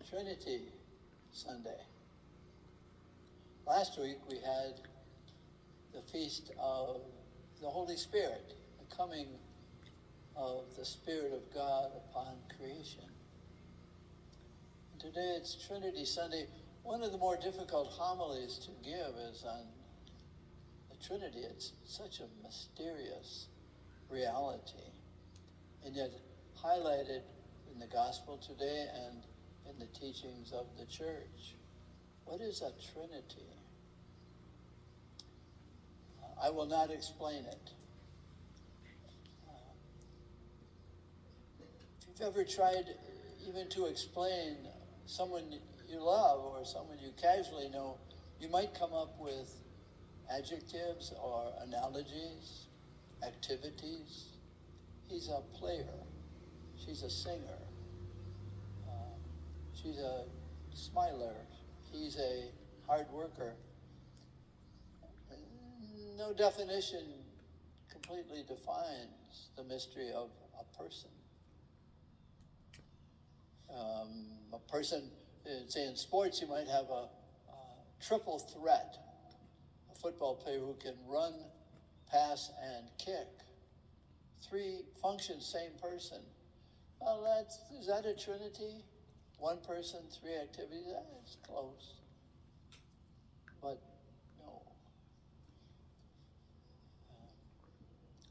Trinity Sunday. Last week we had the feast of the Holy Spirit, the coming of the Spirit of God upon creation. And today it's Trinity Sunday. One of the more difficult homilies to give is on the Trinity. It's such a mysterious reality, and yet highlighted in the gospel today and in the teachings of the church. What is a Trinity? I will not explain it. If you've ever tried even to explain someone you love or someone you casually know, you might come up with adjectives or analogies, activities. He's a player. She's a singer. She's a smiler. He's a hard worker. No definition completely defines the mystery of a person. A person, say in sports, you might have a triple threat. A football player who can run, pass, and kick. Three functions, same person. Well, is that a trinity? One person, three activities? It's close. But no.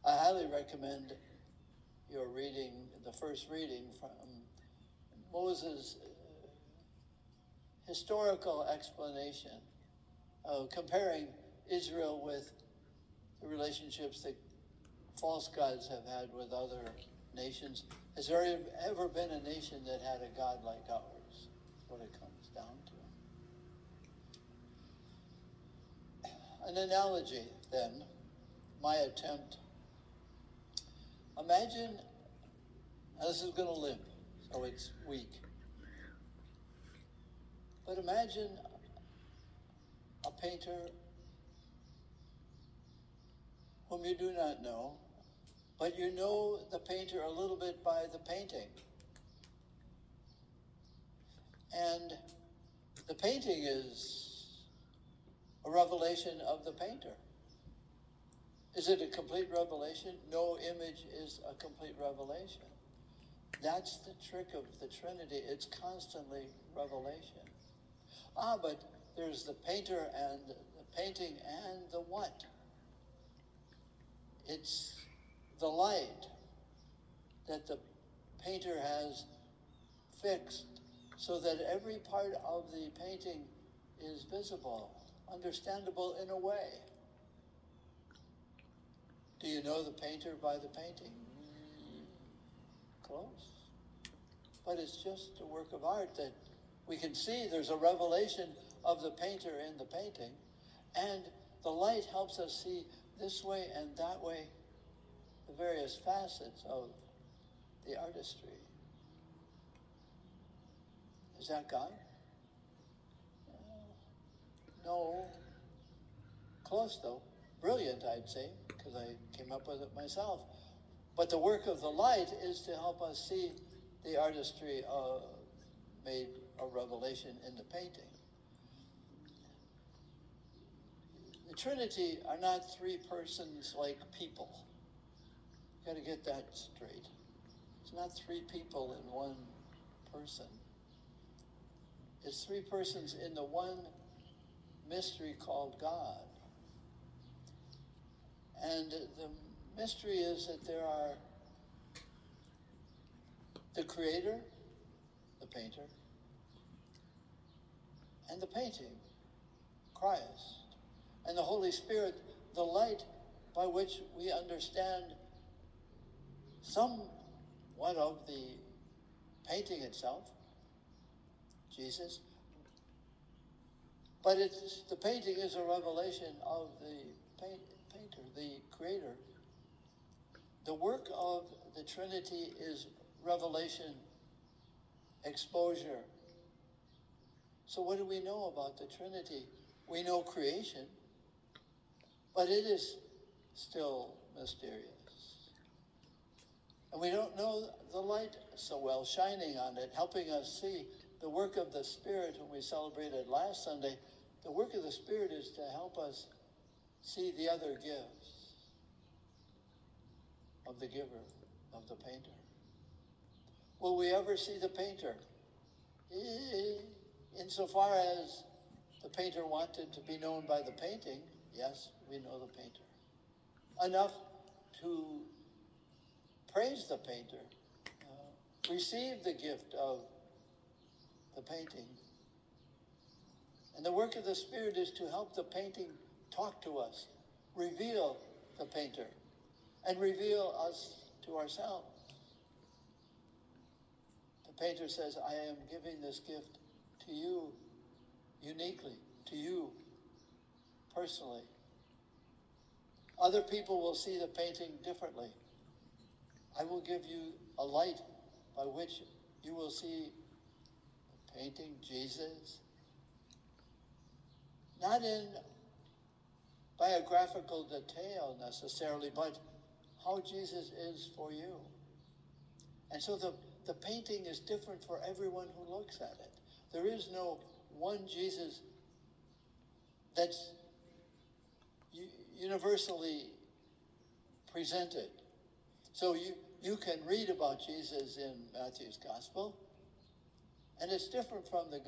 I highly recommend your reading, the first reading from Moses' historical explanation of comparing Israel with the relationships that false gods have had with other nations. Has there ever been a nation that had a God like ours? That's what it comes down to. An analogy, then, my attempt. Imagine, and this is going to limp, so it's weak. But imagine a painter whom you do not know, but you know the painter a little bit by the painting. And the painting is a revelation of the painter. Is it a complete revelation? No image is a complete revelation. That's the trick of the Trinity. It's constantly revelation. But there's the painter and the painting and the what? It's the light that the painter has fixed so that every part of the painting is visible, understandable in a way. Do you know the painter by the painting? Close. But it's just a work of art that we can see there's a revelation of the painter in the painting, and the light helps us see this way and that way the various facets of the artistry. Is that God? No. Close, though. Brilliant, I'd say, because I came up with it myself. But the work of the light is to help us see the artistry made a revelation in the painting. The Trinity are not three persons like people. You've got to get that straight. It's not three people in one person. It's three persons in the one mystery called God. And the mystery is that there are the creator, the painter, and the painting, Christ, and the Holy Spirit, the light by which we understand somewhat of the painting itself, Jesus. But the painting is a revelation of the painter, the creator. The work of the Trinity is revelation, exposure. So what do we know about the Trinity? We know creation, but it is still mysterious. And we don't know the light so well shining on it, helping us see the work of the Spirit, when we celebrated last Sunday, the work of the Spirit is to help us see the other gifts of the giver, of the painter. Will we ever see the painter? Insofar as the painter wanted to be known by the painting, yes, we know the painter. Enough to praise the painter, receive the gift of the painting. And the work of the Spirit is to help the painting talk to us, reveal the painter, and reveal us to ourselves. The painter says, I am giving this gift to you uniquely, to you personally. Other people will see the painting differently. I will give you a light by which you will see the painting, Jesus, not in biographical detail necessarily, but how Jesus is for you. And so the painting is different for everyone who looks at it. There is no one Jesus that's universally presented. So you can read about Jesus in Matthew's Gospel, and it's different from the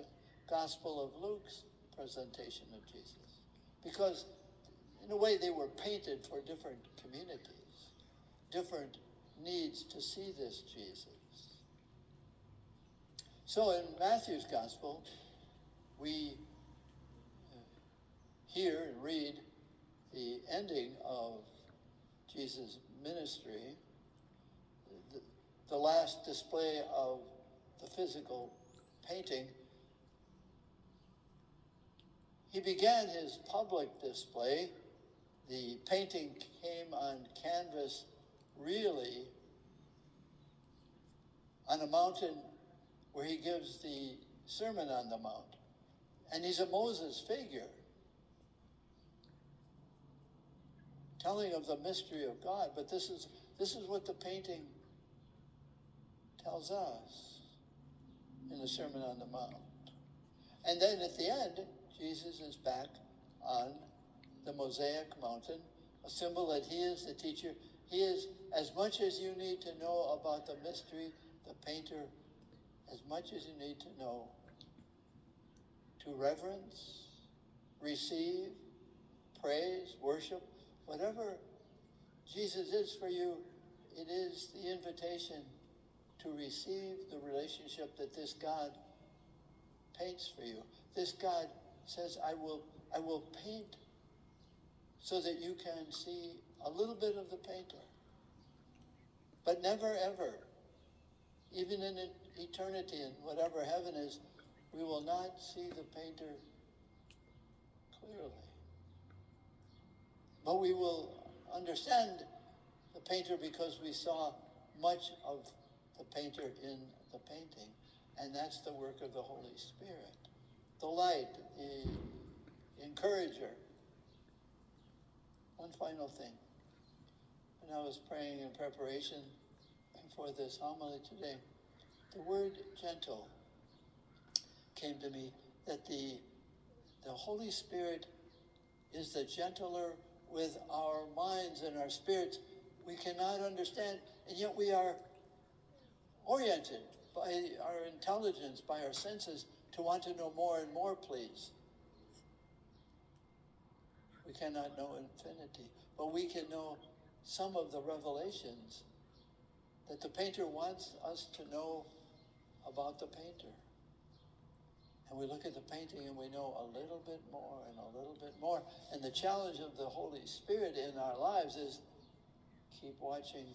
Gospel of Luke's presentation of Jesus, because in a way they were painted for different communities, different needs to see this Jesus. So in Matthew's Gospel, we hear and read the ending of Jesus' ministry, the last display of the physical painting. He began his public display. The painting came on canvas, really, on a mountain where he gives the Sermon on the Mount. And he's a Moses figure, telling of the mystery of God. But this is what the painting tells us in the Sermon on the Mount. And then at the end, Jesus is back on the Mosaic mountain, a symbol that he is the teacher. He is, as much as you need to know about the mystery, the painter, as much as you need to know to reverence, receive, praise, worship, whatever Jesus is for you, it is the invitation to receive the relationship that this God paints for you. This God says, I will paint so that you can see a little bit of the painter. But never ever, even in eternity and whatever heaven is, we will not see the painter clearly. But we will understand the painter because we saw much of the painter in the painting. And that's the work of the Holy Spirit. The light, the encourager. One final thing. When I was praying in preparation for this homily today, the word gentle came to me, that the Holy Spirit is the gentler with our minds and our spirits. We cannot understand, and yet we are oriented by our intelligence, by our senses, to want to know more and more, please. We cannot know infinity, but we can know some of the revelations that the painter wants us to know about the painter. And we look at the painting and we know a little bit more and a little bit more. And the challenge of the Holy Spirit in our lives is keep watching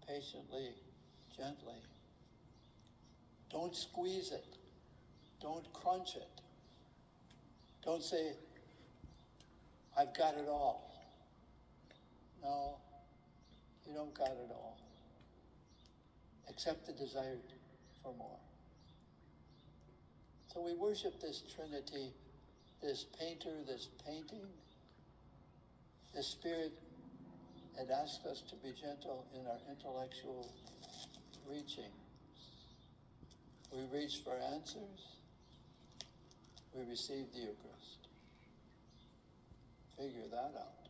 patiently, gently. Don't squeeze it. Don't crunch it. Don't say, I've got it all. No, you don't got it all. Except the desire for more. So we worship this Trinity, this painter, this painting, this Spirit, and asks us to be gentle in our intellectual reaching. We reach for answers. We receive the Eucharist. Figure that out.